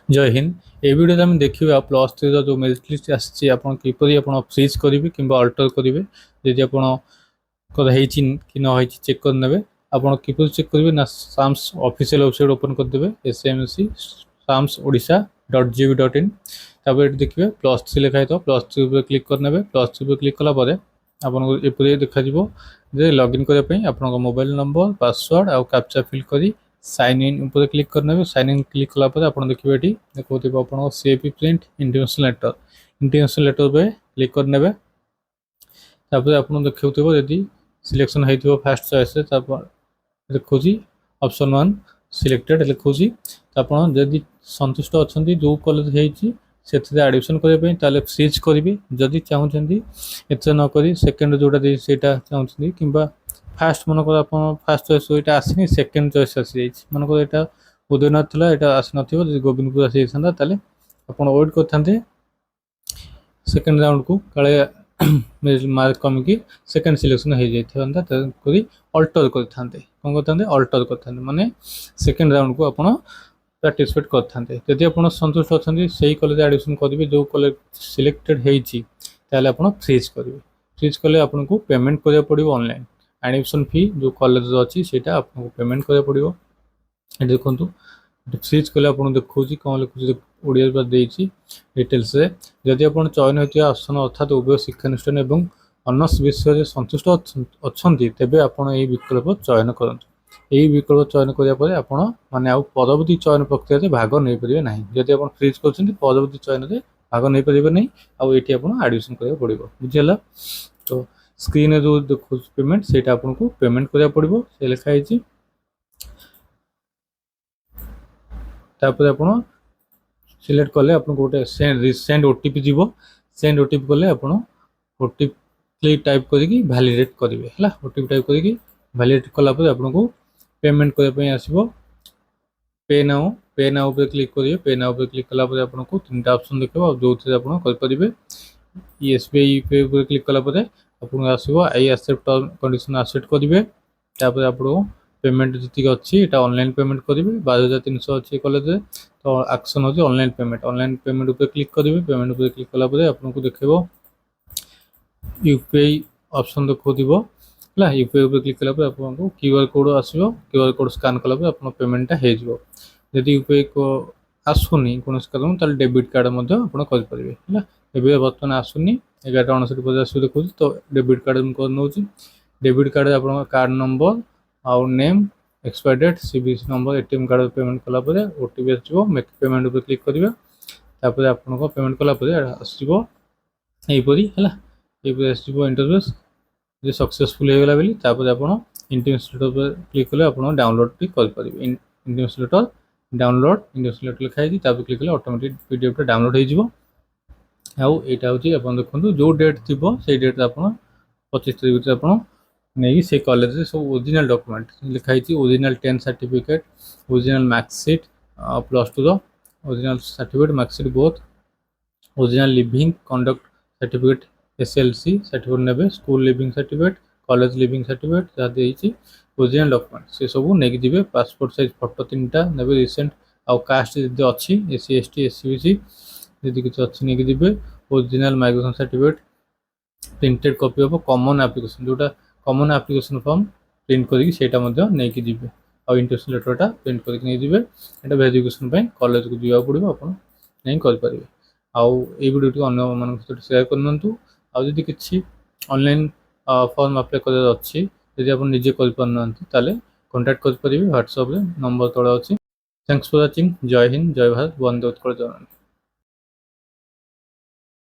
जय हिंद। ए वीडियो आम देखा प्लस थ्री जो मेरिट लिस्ट आसी किपरि आप फ्रीज करेंगे कि अल्टर करेंगे जदि आप कि न चेक करने आप किपरि चेक करेंगे ना साम्स ऑफिशियल वेबसाइट ओपन करदे SAMC साम्स ओडिशा .gov.in तापर देखिए प्लस थ्री लिखाई तो प्लस थ्री क्लिक करने प्लस थ्री क्लिक कलापर आपको एपरी देखा लॉगिन करने आप मोबाइल नंबर पासवर्ड आउ कैप्चा फिल करी साइन इन ऊपर क्लिक करने साइन इन क्लिक कलापर आप देखिए ये देखो आप CAP प्रिंट इंटरनेशनल लेटर पे क्लिक करने आप देखो यदि सिलेक्शन हो फास्ट चॉइस देखो ऑप्शन 1 सिलेक्टेड लिखूँ आप संतुष्ट अच्छा जो कॉलेज से एडमिशन करने फ्रीज करेंगे जदि चाहते एत नक सेकेंड जोटा चाहते कि फास्ट मनक आप फास्ट चॉइस ये आसनी सेकेंड चॉइस आसी मनक यहाँ उदयनाथ था यहाँ आसी ना गोविंदपुर आसी जाता आप वेट करते सेकेंड राउंड को काले मार्क कमिकी सेकेंड सिलेक्शन हो जाता अल्टर करते कौन करते अल्टर करते माने सेकेंड राउंड को आप पार्टिसिपेट करते जदि आप संतुष्ट अच्छा से कॉलेज एडमिशन करेंगे जो कॉलेज सिलेक्टेड होता आप फ्रीज करेंगे फ्रीज कले आपको पेमेंट करा पड़ो ऑनलाइन एडमिशन फी जो कॉलेज अच्छी से आपको पेमेंट करा पड़ो देखो फ्रीज कले आप देखो कौन लिखुची ओडिया डिटेल्स जदि आप चयन होता आसन अर्थात उभय शिक्षानुष्ठान और अनर्स विषय संतुष्ट अच्छा तेज आप विकल्प चयन करूँ यही विकल्प चयन करापर आपण मैंने आउ परवर्ती चयन प्रक्रिया भाग नहीं पारे ना जदि आप फ्रीज कर परवर्ती चयन में भाग नहीं पारे नहीं आउ ये एडमिशन करा पड़ो बुझीगला। तो स्क्रीन जो देखो पेमेंट से आपको पेमेंट करा पड़ो से लिखाई तापर आप सिलेक्ट कले आपको गोटे सेंड OTP जीव सेंड OTP कले आप OTP टाइप करी वैलिडेट करेंगे है OTP टाइप करी वैलिडेट कलापर आपको पेमेंट करने आसो पे नाउ पे क्लिक करेंगे पे नाउ पे क्लिक कलापर आपको तीन ऑप्शन देखो जो थे आपरेंगे SBI UPI क्लिक कलापर आपको आसो I accept term condition accept करेंगे तापर आपको पेमेंट जी अच्छी ऑनलाइन पेमेंट करेंगे 12,300 अच्छी कॉलेज तो एक्शन होची ऑनलाइन पेमेंट ऊपर क्लिक करेंगे पेमेंट ऊपर क्लिक कलापर आपको देखो UPI ऑप्शन देखो है UPI ऊपर क्लिक कलापर आपको QR कोड आसो QR कोड स्कान कलापर आप पेमेंटा हो जदि UPI को आसुनी कौन कारण डेबिट कार्ड करेंगे है ए बर्तमान आसुनी 11:59 बजे आस देखो तो डेबिट कार्ड नौ डेबिट कार्ड आप कार्ड नंबर आउ name expire date CVC number ATM card payment कलापर OTP आसो मेक पेमेंट ऊपर क्लिक करेंगे तापर आपको पेमेंट कलापर आसो यहीपरी है ये आसो इंटरफेस जो सक्सेसफुल हो गला बोली तापर आप इंटिमेशन लेटर पर क्लिक कले आप डाउनलोड भी करेंगे intimation letter download intimation letter लिखाई तापर क्लिक कले ऑटोमेटिक PDF डाउनलोड हो आउ यहाँ हूँ आप देखो जो डेट थी से डेट आप 25 तारीख भर आप नहीं से कॉलेज सब ओरिजिनल डॉक्यूमेंट लिखाई original 10 certificate original marksheet plus two original certificate marksheet both original leaving conduct certificate SLC certificate ने school leaving certificate college leaving certificate जहाँ देती ओरिजिनल डॉक्यूमेंट से सब नहीं जी पासपोर्ट साइज फोटो 3टा ने रिसेंट आउ कास्ट जब अच्छी SC ST SCBC जदि किसी अच्छी नहीं जी original migration certificate printed copy of common application जोटा कॉमन एप्लिकेशन फॉर्म प्रिंट करके नहीं जी आउ इंटरेस्ट लेटरटा प्रिंट करके नहीं जी यहाँ वेरिफिकेशन कॉलेज को जावाक पड़ो आप नहीं करेंगे आउ ये वीडियो अन्य मान सहित सेयार करनी आदि किसी ऑनलाइन फॉर्म अप्लाई कर अच्छी जब आप निजे कर कॉन्टैक्ट करेंगे व्हाट्सएप नंबर तले अच्छी। Thanks for watching. जय हिंद जय भारत वंदे उत्कल जननी।